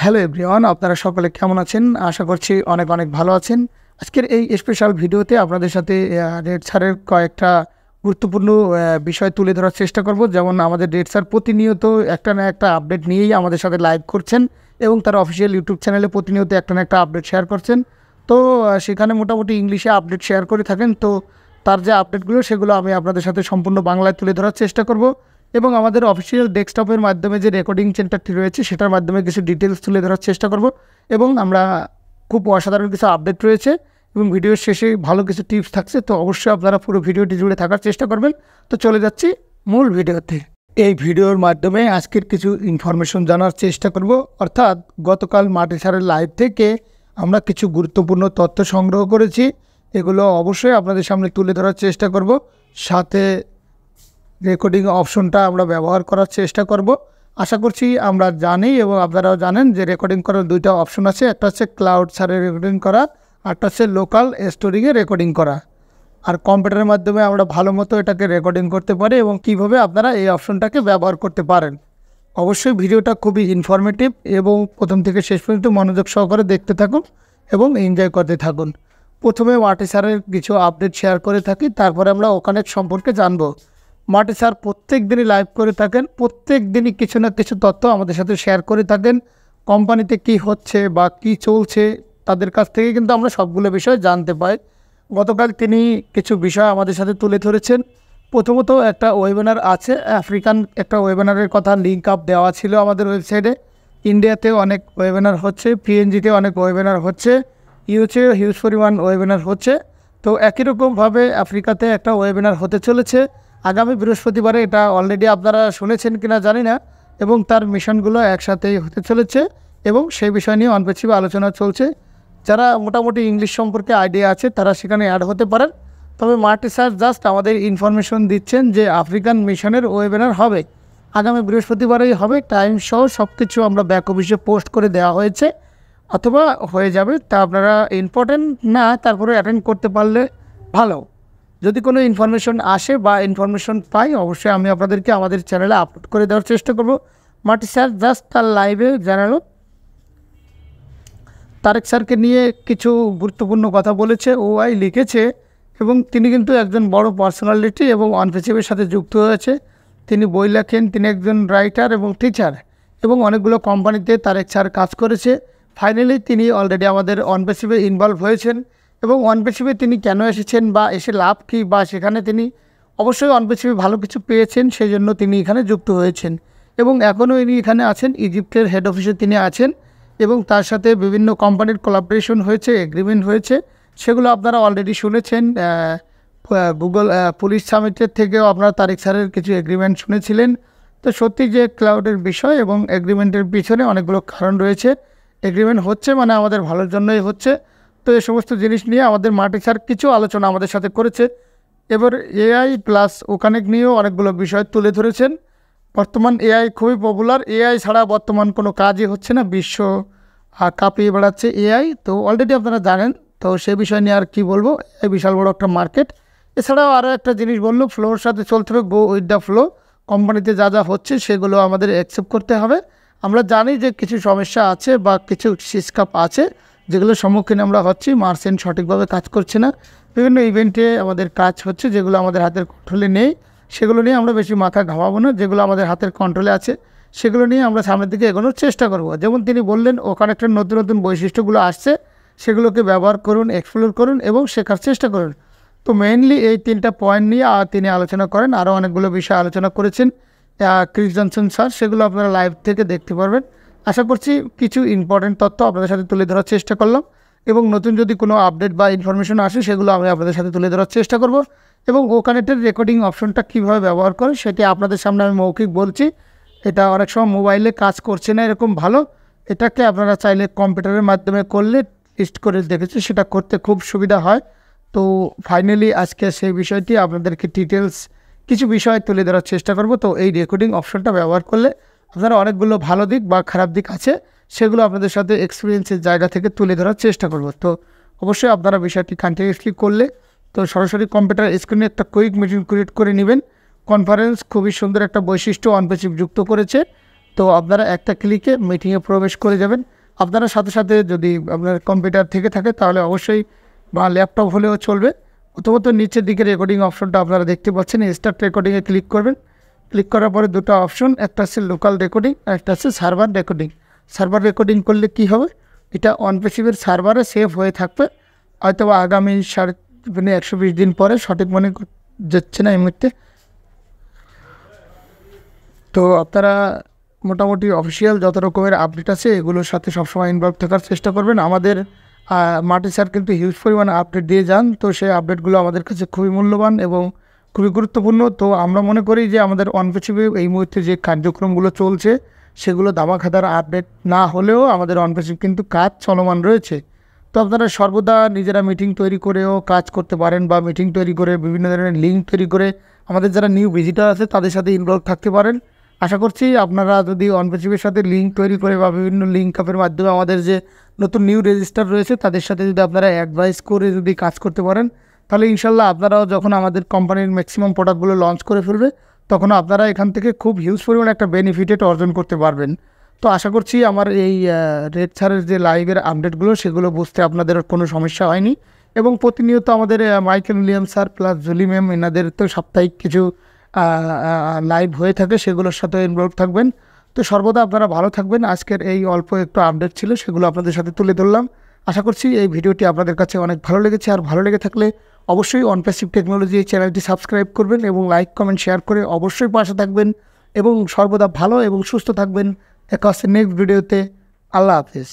Hello everyone, আপনারা সকলে কেমন আছেন? আশা করছি অনেক অনেক ভালো আছেন। আজকের এই স্পেশাল ভিডিওতে আপনাদের সাথে রেড স্যারের কয়েকটা গুরুত্বপূর্ণ বিষয় তুলে ধরার চেষ্টা করব। যেমন আমাদের রেড স্যার প্রতিনিয়ত একটা না একটা আপডেট নিয়েই আমাদের সাথে লাইভ করছেন এবং তার অফিসিয়াল ইউটিউব চ্যানেলে প্রতিনিয়ত একটা না একটা আপডেট শেয়ার করছেন। তো সেখানে মোটামুটি ইংলিশে আপডেট শেয়ার করে থাকেন। তো তার যে আপডেটগুলো সেগুলো আমি আপনাদের সাথে সম্পূর্ণ বাংলায় তুলে ধরার চেষ্টা করব এবং আমাদের অফিসিয়াল ডেস্কটপের মাধ্যমে যে রেকর্ডিং সেন্টারটি রয়েছে সেটার মাধ্যমে কিছু ডিটেলস তুলে ধরার চেষ্টা করব এবং আমরা খুব অসাধারণ কিছু আপডেট রয়েছে এবং ভিডিওর শেষে ভালো কিছু টিপস থাকছে। তো অবশ্যই আপনারা পুরো ভিডিওটি জুড়ে থাকার চেষ্টা করবেন। তো চলে যাচ্ছি মূল ভিডিওতে। এই ভিডিওর মাধ্যমে আজকের কিছু ইনফরমেশন জানার চেষ্টা করব, অর্থাৎ গতকাল মাটি স্যারের লাইভ থেকে আমরা কিছু গুরুত্বপূর্ণ তথ্য সংগ্রহ করেছি। এগুলো অবশ্যই আপনাদের সামনে তুলে ধরার চেষ্টা করব, সাথে রেকর্ডিং অপশনটা আমরা ব্যবহার করার চেষ্টা করব। আশা করছি আমরা জানি এবং আপনারাও জানেন যে রেকর্ডিং করার দুইটা অপশন আছে, একটা হচ্ছে ক্লাউড সারে রেকর্ডিং করা, আরটা হচ্ছে লোকাল স্টোরিংয়ে রেকর্ডিং করা। আর কম্পিউটারের মাধ্যমে আমরা ভালো মতো এটাকে রেকর্ডিং করতে পারি এবং কীভাবে আপনারা এই অপশনটাকে ব্যবহার করতে পারেন। অবশ্যই ভিডিওটা খুবই ইনফরমেটিভ এবং প্রথম থেকে শেষ পর্যন্ত মনোযোগ সহকারে দেখতে থাকুন এবং এনজয় করতে থাকুন। প্রথমে মাটি স্যারের কিছু আপডেট শেয়ার করে থাকি, তারপরে আমরা ওখানে সম্পর্কে জানবো। মাটি স্যার প্রত্যেক দিনই লাইভ করে থাকেন, প্রত্যেক দিনই কিছু না কিছু তথ্য আমাদের সাথে শেয়ার করে থাকেন। কোম্পানিতে কি হচ্ছে বা কি চলছে তাদের কাছ থেকে কিন্তু আমরা সবগুলো বিষয় জানতে পাই। গতকাল তিনি কিছু বিষয় আমাদের সাথে তুলে ধরেছেন। প্রথমত একটা ওয়েবিনার আছে, আফ্রিকান একটা ওয়েবিনারের কথা লিঙ্ক আপ দেওয়া ছিল আমাদের ওয়েবসাইটে। ইন্ডিয়াতেও অনেক ওয়েবিনার হচ্ছে, পিএনজিতে অনেক ওয়েবিনার হচ্ছে, ইউএসএ হিউজ পরিমাণ ওয়েবিনার হচ্ছে। তো একই রকমভাবে আফ্রিকাতে একটা ওয়েবিনার হতে চলেছে আগামী বৃহস্পতিবারে। এটা অলরেডি আপনারা শুনেছেন কিনা জানি না, এবং তার মিশনগুলো একসাথেই হতে চলেছে এবং সেই বিষয় নিয়ে অনপেছিভ আলোচনা চলছে। যারা মোটামুটি ইংলিশ সম্পর্কে আইডিয়া আছে তারা সেখানে অ্যাড হতে পারেন। তবে মাটি স্যার জাস্ট আমাদের ইনফরমেশন দিচ্ছেন যে আফ্রিকান মিশনের ওয়েবিনার হবে আগামী বৃহস্পতিবারেই হবে। টাইম সহ সব কিছু আমরা ব্যাক অফিসে পোস্ট করে দেওয়া হয়েছে, অথবা হয়ে যাবে। তা আপনারা ইম্পর্টেন্ট না, তারপরে অ্যাটেন্ড করতে পারলে ভালো। যদি কোনো ইনফরমেশন আসে বা ইনফরমেশন পাই অবশ্যই আমি আপনাদেরকে আমাদের চ্যানেলে আপলোড করে দেওয়ার চেষ্টা করব। মাটি স্যার জাস্ট তার লাইভে জানালো তারেক স্যারকে নিয়ে কিছু গুরুত্বপূর্ণ কথা বলেছে, ওআই লিখেছে এবং তিনি কিন্তু একজন বড় পার্সোনালিটি এবং অনপেছিভের সাথে যুক্ত হয়েছে। তিনি বই লেখেন, তিনি একজন রাইটার এবং টিচার এবং অনেকগুলো কোম্পানিতে তারেক স্যার কাজ করেছে। ফাইনালি তিনি অলরেডি আমাদের অনপেছিভে ইনভলভ হয়েছেন এবং অনপেছিভে তিনি কেন এসেছেন বা এসে লাভ কী, বা সেখানে তিনি অবশ্যই অনপেছিভে ভালো কিছু পেয়েছেন সেই জন্য তিনি এখানে যুক্ত হয়েছেন এবং এখনও ইনি এখানে আছেন। ইজিপ্টের হেড অফিসে তিনি আছেন এবং তার সাথে বিভিন্ন কোম্পানির কোলাবোরেশন হয়েছে, এগ্রিমেন্ট হয়েছে, সেগুলো আপনারা অলরেডি শুনেছেন। গুগল পুলিশ সামিটের থেকেও আপনারা তারেক স্যারের কিছু এগ্রিমেন্ট শুনেছিলেন। তো সত্যি যে ক্লাউডের বিষয় এবং এগ্রিমেন্টের পিছনে অনেকগুলো কারণ রয়েছে। এগ্রিমেন্ট হচ্ছে মানে আমাদের ভালোর জন্যই হচ্ছে। তো এই সমস্ত জিনিস নিয়ে আমাদের মাটি স্যার কিছু আলোচনা আমাদের সাথে করেছে। এবার এআই প্লাস ওখানে নিয়েও অনেকগুলো বিষয় তুলে ধরেছেন। বর্তমান এআই খুবই পপুলার, এআই ছাড়া বর্তমান কোনো কাজই হচ্ছে না, বিশ্ব কাঁপিয়ে বেড়াচ্ছে এআই। তো অলরেডি আপনারা জানেন, তো সেই বিষয় নিয়ে আর কি বলবো, এই বিশাল বড় একটা মার্কেট। এছাড়াও আরও একটা জিনিস বললো, ফ্লোর সাথে চলতে হবে, গো উইথ দ্য ফ্লো। কোম্পানিতে যা যা হচ্ছে সেগুলো আমাদের অ্যাকসেপ্ট করতে হবে। আমরা জানি যে কিছু সমস্যা আছে বা কিছু সিসকাপ আছে যেগুলোর সম্মুখীন আমরা হচ্ছি, মার্চেন্ট সঠিকভাবে কাজ করছে না, বিভিন্ন ইভেন্টে আমাদের কাজ হচ্ছে যেগুলো আমাদের হাতের কন্ট্রোলে নেই। সেগুলো নিয়ে আমরা বেশি মাথা ঘামাবো না, যেগুলো আমাদের হাতের কন্ট্রোলে আছে সেগুলো নিয়ে আমরা সামনের দিকে এগোনোর চেষ্টা করব। যেমন তিনি বললেন ওখানে একটা নতুন নতুন বৈশিষ্ট্যগুলো আসছে, সেগুলোকে ব্যবহার করুন, এক্সপ্লোর করুন এবং শেখার চেষ্টা করুন। তো মেইনলি এই তিনটা পয়েন্ট নিয়ে তিনি আলোচনা করেন। আরও অনেকগুলো বিষয় আলোচনা করেছেন ক্রিস জনসন স্যার, সেগুলো আপনারা লাইভ থেকে দেখতে পারবেন। আশা করছি কিছু ইম্পর্টেন্ট তথ্য আপনাদের সাথে তুলে ধরার চেষ্টা করলাম এবং নতুন যদি কোনো আপডেট বা ইনফরমেশন আসে সেগুলো আমি আপনাদের সাথে তুলে ধরার চেষ্টা করব এবং ওকানেটের রেকর্ডিং অপশনটা কীভাবে ব্যবহার করে সেটি আপনাদের সামনে আমি মৌখিক বলছি। এটা অনেক সময় মোবাইলে কাজ করছে না এরকম ভালো, এটাকে আপনারা চাইলে কম্পিউটারের মাধ্যমে করলে টেস্ট করে দেখেছি, সেটা করতে খুব সুবিধা হয়। তো ফাইনালি আজকে সেই বিষয়টি আপনাদেরকে ডিটেলস কিছু বিষয় তুলে ধরার চেষ্টা করব। তো এই রেকর্ডিং অপশনটা ব্যবহার করলে আপনারা অনেকগুলো ভালো দিক বা খারাপ দিক আছে সেগুলো আপনাদের সাথে এক্সপিরিয়েন্সের জায়গা থেকে তুলে ধরার চেষ্টা করব। তো অবশ্যই আপনারা বিষয়টি কন্টিনিউসলি করলে তো সরাসরি কম্পিউটার স্ক্রিনে একটা কুইক মিটিং ক্রিয়েট করে নেবেন। কনফারেন্স খুবই সুন্দর একটা বৈশিষ্ট্য অনপেছিভ যুক্ত করেছে। তো আপনারা একটা ক্লিকে মিটিংয়ে প্রবেশ করে যাবেন। আপনারা সাথে সাথে যদি আপনার কম্পিউটার থেকে থাকে তাহলে অবশ্যই বা ল্যাপটপ হলেও চলবে। প্রথমত নিচের দিকে রেকর্ডিং অপশনটা আপনারা দেখতে পাচ্ছেন, স্টার্ট রেকর্ডিংয়ে ক্লিক করবেন। ক্লিক করার পরে দুটো অপশন, একটা আছে লোকাল রেকর্ডিং আর একটা আছে সার্ভার রেকর্ডিং। সার্ভার রেকর্ডিং করলে কি হবে, এটা অনপেসিভের সার্ভারে সেভ হয়ে থাকবে, হয়তো আগামী 120 দিন পরে, সঠিক মনে যাচ্ছে না এই মুহূর্তে। তো আপনারা মোটামুটি অফিসিয়াল যত রকমের আপডেট আছে এগুলোর সাথে সবসময় ইনভলভ থাকার চেষ্টা করবেন। আমাদের মাটি স্যার কিন্তু হিউজ পরিমাণে আপডেট দিয়ে যান, তো সেই আপডেটগুলো আমাদের কাছে খুবই মূল্যবান এবং খুবই গুরুত্বপূর্ণ। তো আমরা মনে করি যে আমাদের অনপেসিভে এই মুহূর্তে যে কার্যক্রমগুলো চলছে সেগুলো দামাখাদার আপডেট না হলেও আমাদের অনপেসিভ কিন্তু কাজ চলমান রয়েছে। তো আপনারা সর্বদা নিজেরা মিটিং তৈরি করেও কাজ করতে পারেন, বা মিটিং তৈরি করে বিভিন্ন ধরনের লিঙ্ক তৈরি করে আমাদের যারা নিউ ভিজিটার আছে তাদের সাথে ইনভলভ থাকতে পারেন। আশা করছি আপনারা যদি অনপেসিভের সাথে লিঙ্ক তৈরি করে বা বিভিন্ন লিঙ্ক আপের মাধ্যমে আমাদের যে নতুন নিউ রেজিস্টার রয়েছে তাদের সাথে যদি আপনারা অ্যাডভাইস করে যদি কাজ করতে পারেন, তাহলে ইনশাল্লাহ আপনারাও যখন আমাদের কোম্পানির ম্যাক্সিমাম প্রোডাক্টগুলো লঞ্চ করে ফেলবে তখন আপনারা এখান থেকে খুব হিউজ পরিমাণে একটা বেনিফিটেড অর্জন করতে পারবেন। তো আশা করছি আমার এই রেড স্যারের যে লাইভের আপডেটগুলো সেগুলো বুঝতে আপনাদের কোনো সমস্যা হয়নি। এবং প্রতিনিয়ত আমাদের Michael William sir plus Julie ma'am এনাদের তো সাপ্তাহিক কিছু লাইভ হয়ে থাকে, সেগুলোর সাথে ইনভলভ থাকবেন। তো সর্বদা আপনারা ভালো থাকবেন। আজকের এই অল্প একটু আপডেট ছিল, সেগুলো আপনাদের সাথে তুলে ধরলাম। আশা করছি এই ভিডিওটি আপনাদের কাছে অনেক ভালো লেগেছে, আর ভালো লেগে থাকলে অবশ্যই অনপ্যাসিভ টেকনোলজি এই চ্যানেলটি সাবস্ক্রাইব করবেন এবং লাইক কমেন্ট শেয়ার করে অবশ্যই পাশে থাকবেন এবং সর্বদা ভালো এবং সুস্থ থাকবেন। দেখা হচ্ছে নেক্সট ভিডিওতে। আল্লাহ হাফেজ।